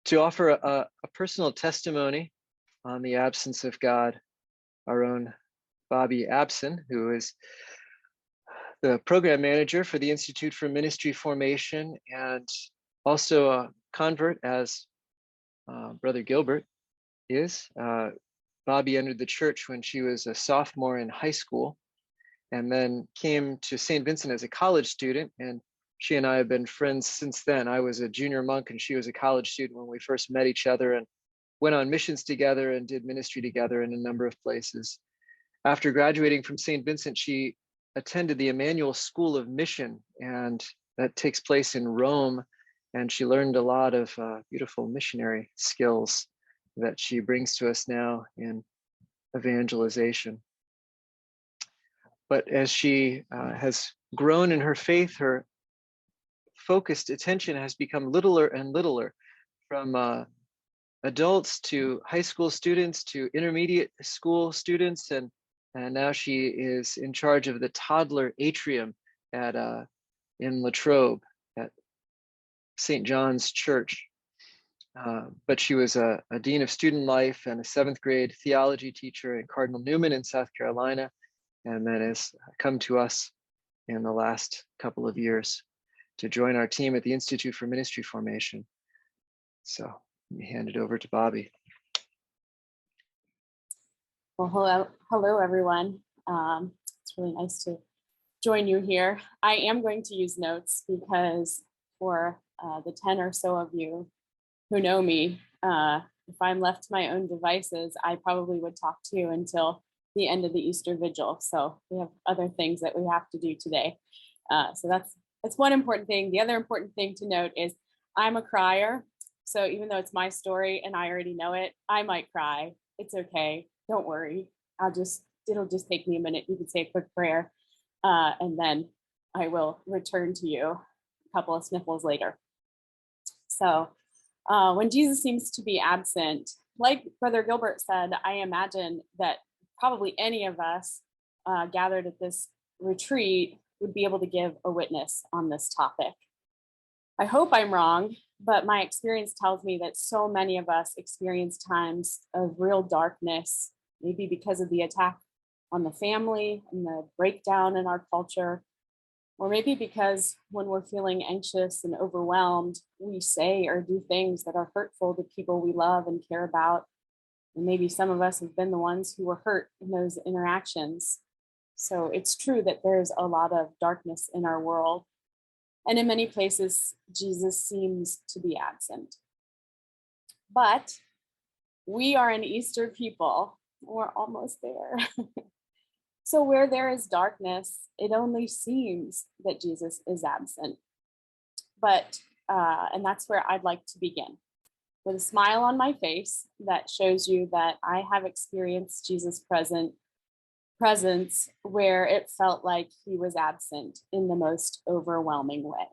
to offer a personal testimony on the absence of God, our own Bobbie Abson, who is the program manager for the Institute for Ministry Formation and also a convert as Brother Gilbert is. Bobbie entered the church when she was a sophomore in high school and then came to St. Vincent as a college student. And she and I have been friends since then. I was a junior monk and she was a college student when we first met each other and went on missions together and did ministry together in a number of places. After graduating from St. Vincent, she attended the Emmanuel School of Mission, and that takes place in Rome. And she learned a lot of beautiful missionary skills that she brings to us now in evangelization. But as she has grown in her faith, her focused attention has become littler and littler, from adults to high school students to intermediate school students, and now she is in charge of the toddler atrium at in Latrobe at St. John's Church. But she was a dean of student life and a 7th grade theology teacher in Cardinal Newman in South Carolina, and then has come to us in the last couple of years to join our team at the Institute for Ministry Formation. So let me hand it over to Bobbie. Well, hello everyone. It's really nice to join you here. I am going to use notes because for the 10 or so of you who know me, if I'm left to my own devices, I probably would talk to you until the end of the Easter Vigil. So we have other things that we have to do today. So that's one important thing. The other important thing to note is I'm a crier. So even though it's my story and I already know it, I might cry. It's okay. Don't worry. It'll just take me a minute. You can say a quick prayer and then I will return to you a couple of sniffles later. So when Jesus seems to be absent, like Brother Gilbert said, I imagine that probably any of us gathered at this retreat would be able to give a witness on this topic. I hope I'm wrong, but my experience tells me that so many of us experience times of real darkness, maybe because of the attack on the family and the breakdown in our culture, or maybe because when we're feeling anxious and overwhelmed, we say or do things that are hurtful to people we love and care about. And maybe some of us have been the ones who were hurt in those interactions. So it's true that there's a lot of darkness in our world. And in many places, Jesus seems to be absent. But we are an Easter people. We're almost there. So where there is darkness, it only seems that Jesus is absent. But, and that's where I'd like to begin. With a smile on my face that shows you that I have experienced Jesus' presence where it felt like he was absent in the most overwhelming way.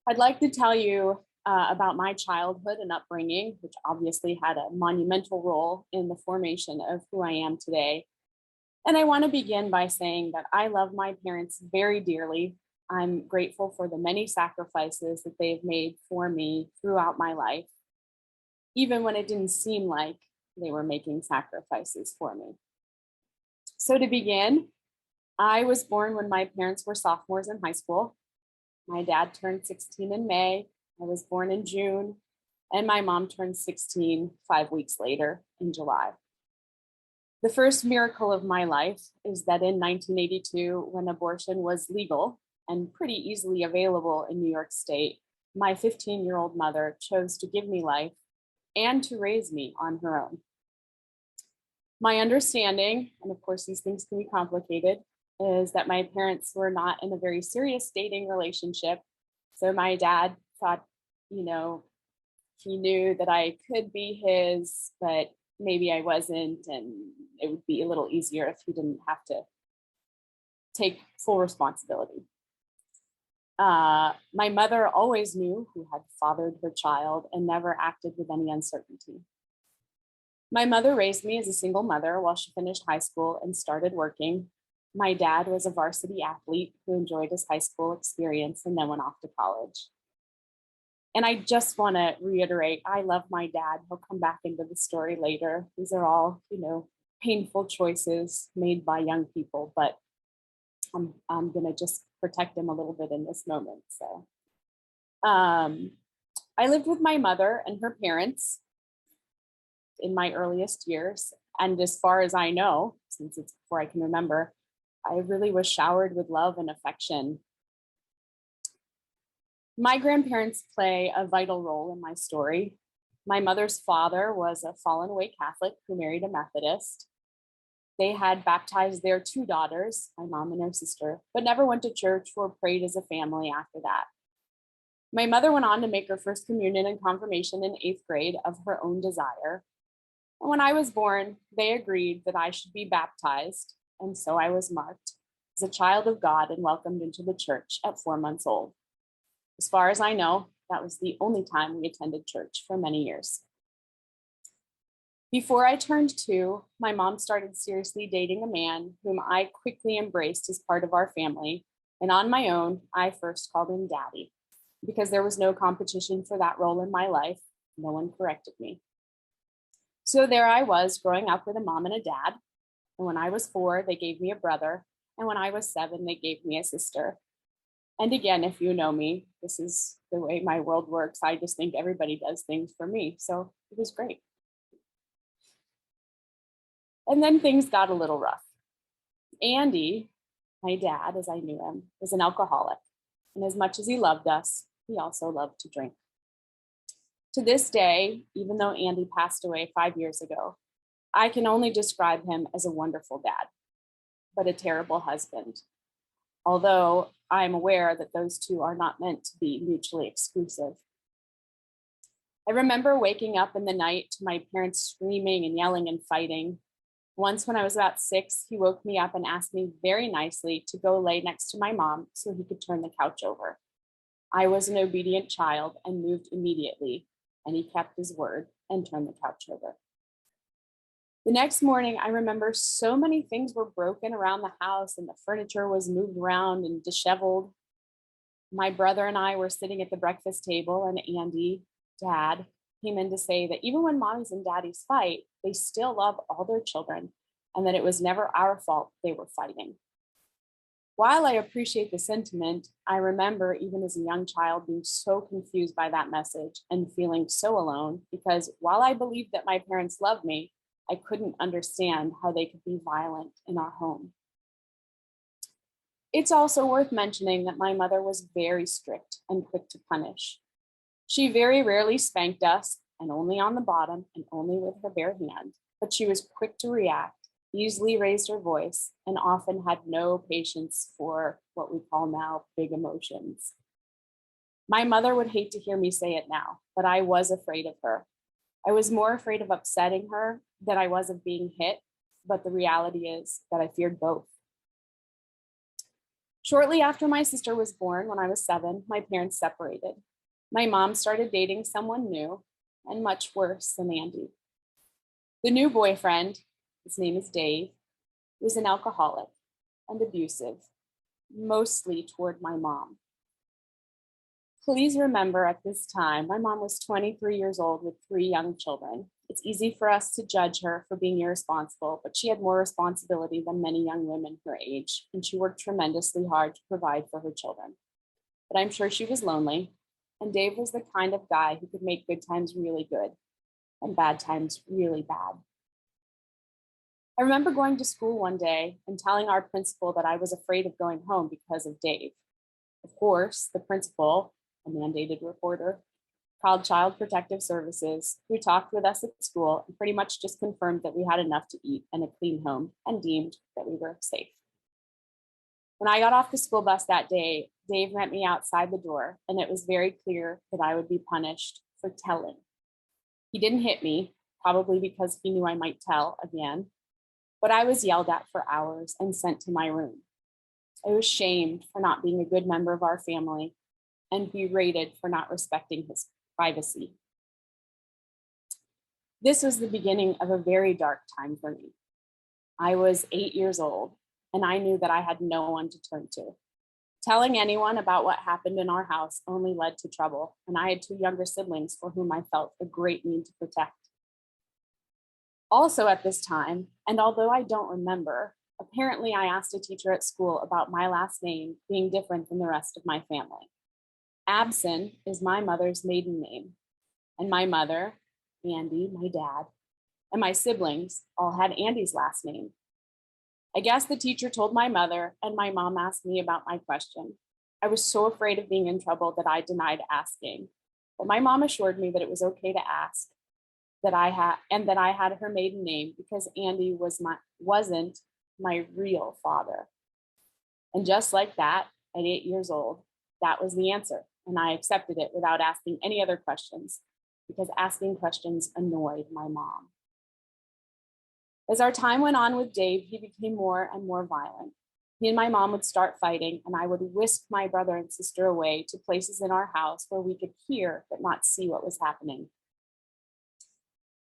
I'd like to tell you about my childhood and upbringing, which obviously had a monumental role in the formation of who I am today. And I want to begin by saying that I love my parents very dearly. I'm grateful for the many sacrifices that they've made for me throughout my life, even when it didn't seem like they were making sacrifices for me. So to begin, I was born when my parents were sophomores in high school. My dad turned 16 in May. I was born in June, and my mom turned 16 5 weeks later in July. The first miracle of my life is that in 1982, when abortion was legal and pretty easily available in New York State, my 15-year-old mother chose to give me life and to raise me on her own. My understanding, and of course these things can be complicated, is that my parents were not in a very serious dating relationship. So my dad thought, he knew that I could be his, but maybe I wasn't, and it would be a little easier if he didn't have to take full responsibility. My mother always knew who had fathered her child and never acted with any uncertainty. My mother raised me as a single mother while she finished high school and started working. My dad was a varsity athlete who enjoyed his high school experience and then went off to college. And I just want to reiterate, I love my dad. He'll come back into the story later. These are all, painful choices made by young people, but I'm going to just protect him a little bit in this moment. So I lived with my mother and her parents in my earliest years. And as far as I know, since it's before I can remember, I really was showered with love and affection. My grandparents play a vital role in my story. My mother's father was a fallen away Catholic who married a Methodist. They had baptized their two daughters, my mom and her sister, but never went to church or prayed as a family after that. My mother went on to make her first communion and confirmation in 8th grade of her own desire. And when I was born, they agreed that I should be baptized, and so I was marked as a child of God and welcomed into the church at 4 months old. As far as I know, that was the only time we attended church for many years. Before I turned 2, my mom started seriously dating a man whom I quickly embraced as part of our family. And on my own, I first called him Daddy because there was no competition for that role in my life. No one corrected me. So there I was growing up with a mom and a dad. And when I was 4, they gave me a brother. And when I was 7, they gave me a sister. And again, if you know me, this is the way my world works. I just think everybody does things for me. So it was great. And then things got a little rough. Andy, my dad, as I knew him, was an alcoholic. And as much as he loved us, he also loved to drink. To this day, even though Andy passed away 5 years ago, I can only describe him as a wonderful dad, but a terrible husband. Although I'm aware that those two are not meant to be mutually exclusive. I remember waking up in the night to my parents screaming and yelling and fighting. Once when I was about 6, he woke me up and asked me very nicely to go lay next to my mom so he could turn the couch over. I was an obedient child and moved immediately, and he kept his word and turned the couch over. The next morning, I remember so many things were broken around the house and the furniture was moved around and disheveled. My brother and I were sitting at the breakfast table, and Andy, Dad, came in to say that even when mommies and daddies fight, they still love all their children and that it was never our fault they were fighting. While I appreciate the sentiment, I remember even as a young child being so confused by that message and feeling so alone because while I believed that my parents loved me, I couldn't understand how they could be violent in our home. It's also worth mentioning that my mother was very strict and quick to punish. She very rarely spanked us, and only on the bottom and only with her bare hand, but she was quick to react, easily raised her voice, and often had no patience for what we call now big emotions. My mother would hate to hear me say it now, but I was afraid of her. I was more afraid of upsetting her than I was of being hit, but the reality is that I feared both. Shortly after my sister was born, when I was 7, my parents separated. My mom started dating someone new and much worse than Andy. The new boyfriend, his name is Dave, was an alcoholic and abusive, mostly toward my mom. Please remember at this time, my mom was 23 years old with 3 young children. It's easy for us to judge her for being irresponsible, but she had more responsibility than many young women her age, and she worked tremendously hard to provide for her children. But I'm sure she was lonely, and Dave was the kind of guy who could make good times really good and bad times really bad. I remember going to school one day and telling our principal that I was afraid of going home because of Dave. Of course, the principal, a mandated reporter, called Child Protective Services, who talked with us at school and pretty much just confirmed that we had enough to eat and a clean home and deemed that we were safe. When I got off the school bus that day, Dave met me outside the door, and it was very clear that I would be punished for telling. He didn't hit me, probably because he knew I might tell again, but I was yelled at for hours and sent to my room. I was shamed for not being a good member of our family and berated for not respecting his privacy. This was the beginning of a very dark time for me. I was 8 years old, and I knew that I had no one to turn to. Telling anyone about what happened in our house only led to trouble, and I had two younger siblings for whom I felt a great need to protect. Also at this time, and although I don't remember, apparently I asked a teacher at school about my last name being different than the rest of my family. Abson is my mother's maiden name, and my mother, Andy, my dad, and my siblings all had Andy's last name. I guess the teacher told my mother, and my mom asked me about my question. I was so afraid of being in trouble that I denied asking, but my mom assured me that it was okay to ask, that I had her maiden name because Andy wasn't my real father. And just like that, at 8 years old, that was the answer, and I accepted it without asking any other questions, because asking questions annoyed my mom. As our time went on with Dave, he became more and more violent. He and my mom would start fighting, and I would whisk my brother and sister away to places in our house where we could hear but not see what was happening.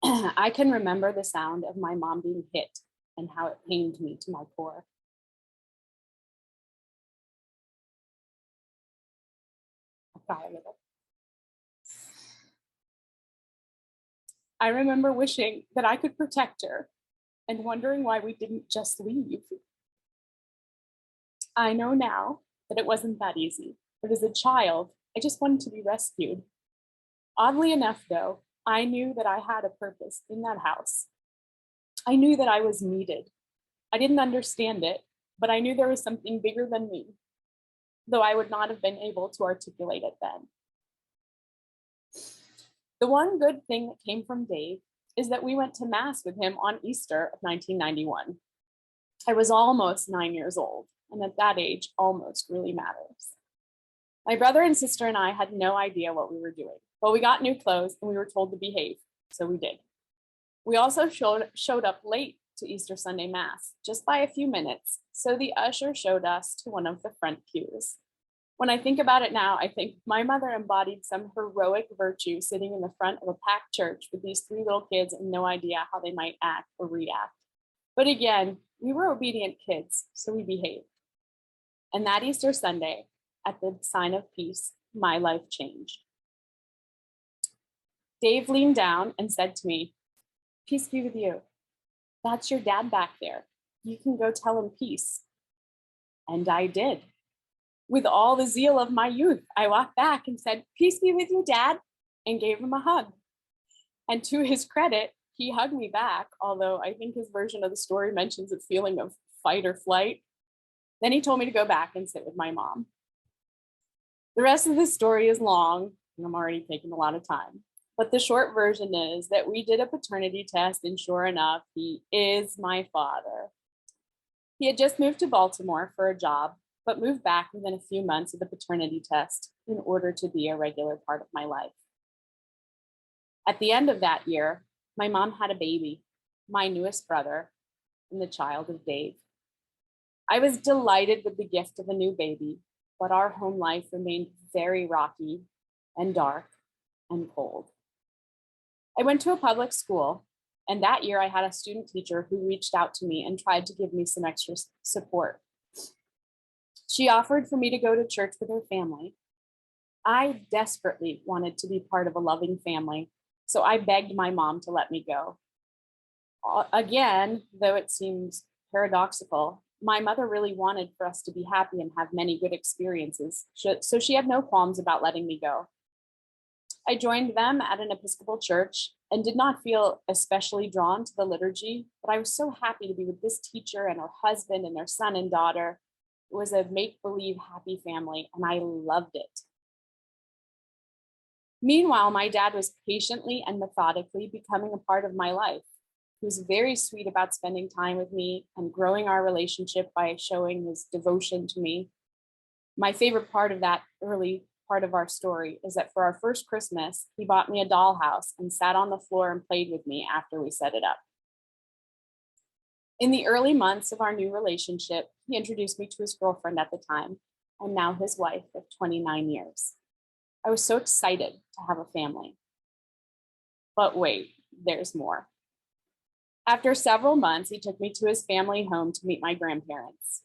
I can remember the sound of my mom being hit and how it pained me to my core. I cry a little. I remember wishing that I could protect her and wondering why we didn't just leave. I know now that it wasn't that easy, but as a child, I just wanted to be rescued. Oddly enough, though, I knew that I had a purpose in that house. I knew that I was needed. I didn't understand it, but I knew there was something bigger than me, though I would not have been able to articulate it then. The one good thing that came from Dave is that we went to Mass with him on Easter of 1991. I was almost 9 years old, and at that age, almost really matters. My brother and sister and I had no idea what we were doing, but we got new clothes and we were told to behave, so we did. We also showed up late to Easter Sunday Mass, just by a few minutes, so the usher showed us to one of the front pews. When I think about it now, I think my mother embodied some heroic virtue sitting in the front of a packed church with these three little kids and no idea how they might act or react. But again, we were obedient kids, so we behaved. And that Easter Sunday, at the sign of peace, my life changed. Dave leaned down and said to me, "Peace be with you. That's your dad back there. You can go tell him peace." And I did. With all the zeal of my youth, I walked back and said, "Peace be with you, Dad," and gave him a hug. And to his credit, he hugged me back, although I think his version of the story mentions a feeling of fight or flight. Then he told me to go back and sit with my mom. The rest of the story is long, and I'm already taking a lot of time. But the short version is that we did a paternity test, and sure enough, he is my father. He had just moved to Baltimore for a job, but moved back within a few months of the paternity test in order to be a regular part of my life. At the end of that year, my mom had a baby, my newest brother, and the child of Dave. I was delighted with the gift of a new baby, but our home life remained very rocky and dark and cold. I went to a public school, and that year I had a student teacher who reached out to me and tried to give me some extra support. She offered for me to go to church with her family. I desperately wanted to be part of a loving family, so I begged my mom to let me go. Again, though it seems paradoxical, my mother really wanted for us to be happy and have many good experiences, so she had no qualms about letting me go. I joined them at an Episcopal church and did not feel especially drawn to the liturgy, but I was so happy to be with this teacher and her husband and their son and daughter. It was a make-believe happy family, and I loved it. Meanwhile, my dad was patiently and methodically becoming a part of my life. He was very sweet about spending time with me and growing our relationship by showing his devotion to me. My favorite part of that early part of our story is that for our first Christmas, he bought me a dollhouse and sat on the floor and played with me after we set it up. In the early months of our new relationship, he introduced me to his girlfriend at the time, and now his wife of 29 years. I was so excited to have a family. But wait, there's more. After several months, he took me to his family home to meet my grandparents.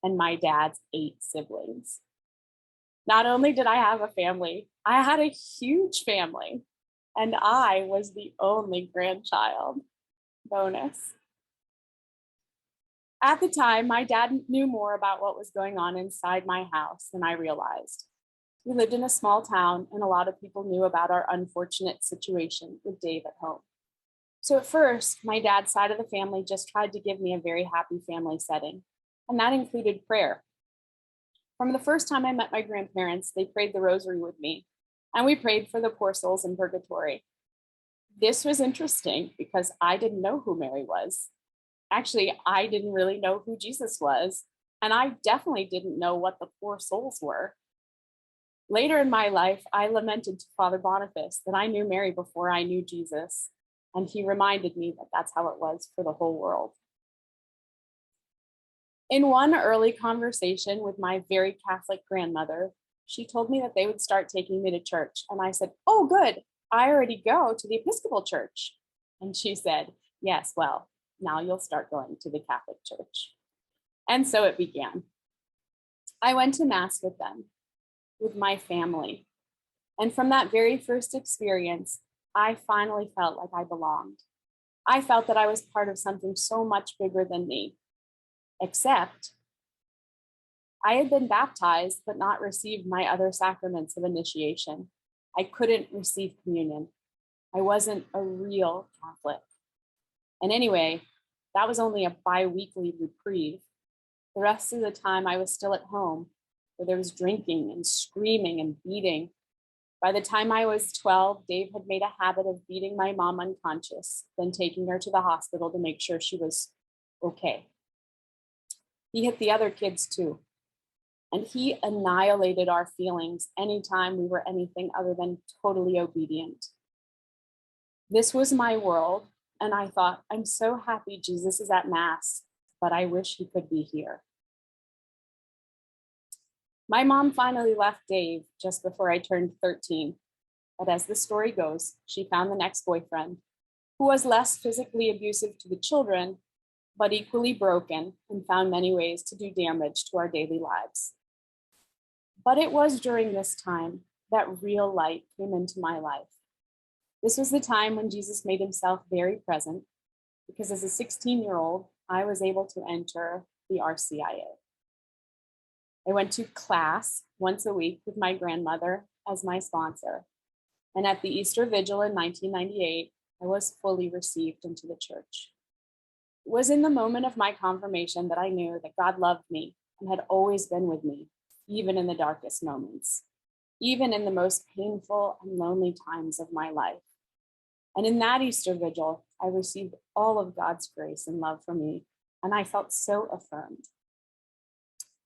and my dad's 8 siblings. Not only did I have a family, I had a huge family, and I was the only grandchild. Bonus. At the time, my dad knew more about what was going on inside my house than I realized. We lived in a small town, and a lot of people knew about our unfortunate situation with Dave at home. So at first, my dad's side of the family just tried to give me a very happy family setting, and that included prayer. From the first time I met my grandparents, they prayed the rosary with me, and we prayed for the poor souls in purgatory. This was interesting because I didn't know who Mary was. Actually, I didn't really know who Jesus was, and I definitely didn't know what the poor souls were. Later in my life, I lamented to Father Boniface that I knew Mary before I knew Jesus, and he reminded me that that's how it was for the whole world. In one early conversation with my very Catholic grandmother, she told me that they would start taking me to church, and I said, "Oh, good, I already go to the Episcopal Church." And she said, "Yes, well, now you'll start going to the Catholic Church." And so it began. I went to Mass with them, with my family. And from that very first experience, I finally felt like I belonged. I felt that I was part of something so much bigger than me. Except I had been baptized, but not received my other sacraments of initiation. I couldn't receive communion. I wasn't a real Catholic. And anyway, that was only a bi-weekly reprieve. The rest of the time I was still at home, where there was drinking and screaming and beating. By the time I was 12, Dave had made a habit of beating my mom unconscious, then taking her to the hospital to make sure she was okay. He hit the other kids too. And he annihilated our feelings anytime we were anything other than totally obedient. This was my world, and I thought, I'm so happy Jesus is at Mass, but I wish he could be here. My mom finally left Dave just before I turned 13, but as the story goes, she found the next boyfriend, who was less physically abusive to the children, but equally broken and found many ways to do damage to our daily lives. But it was during this time that real light came into my life. This was the time when Jesus made himself very present, because as a 16-year-old, I was able to enter the RCIA. I went to class once a week with my grandmother as my sponsor. And at the Easter Vigil in 1998, I was fully received into the church. It was in the moment of my confirmation that I knew that God loved me and had always been with me, even in the darkest moments, even in the most painful and lonely times of my life. And in that Easter Vigil, I received all of God's grace and love for me, and I felt so affirmed.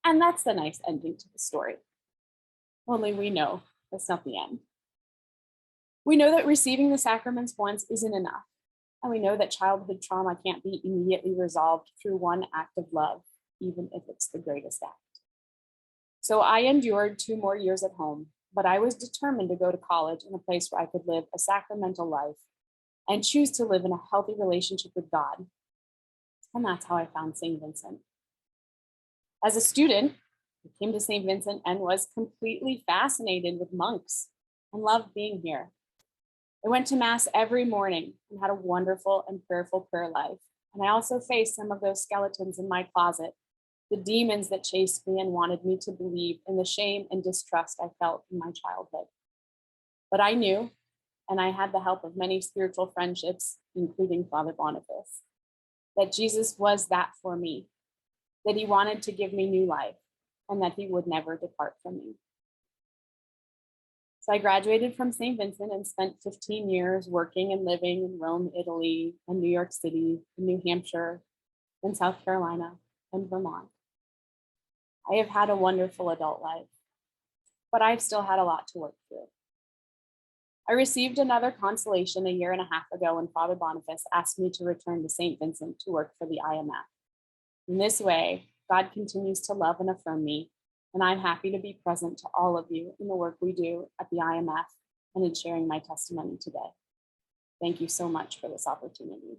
And that's the nice ending to the story. Only we know that's not the end. We know that receiving the sacraments once isn't enough. And we know that childhood trauma can't be immediately resolved through one act of love, even if it's the greatest act. So I endured 2 more years at home, but I was determined to go to college in a place where I could live a sacramental life and choose to live in a healthy relationship with God. And that's how I found St. Vincent. As a student, I came to St. Vincent and was completely fascinated with monks and loved being here. I went to Mass every morning and had a wonderful and prayerful prayer life. And I also faced some of those skeletons in my closet, the demons that chased me and wanted me to believe in the shame and distrust I felt in my childhood. But I knew, and I had the help of many spiritual friendships, including Father Boniface, that Jesus was that for me, that he wanted to give me new life, and that he would never depart from me. So I graduated from St. Vincent and spent 15 years working and living in Rome, Italy, and New York City, and New Hampshire, and South Carolina, and Vermont. I have had a wonderful adult life, but I've still had a lot to work through. I received another consolation a year and a half ago when Father Boniface asked me to return to St. Vincent to work for the IMF. In this way, God continues to love and affirm me, and I'm happy to be present to all of you in the work we do at the IMF and in sharing my testimony today. Thank you so much for this opportunity.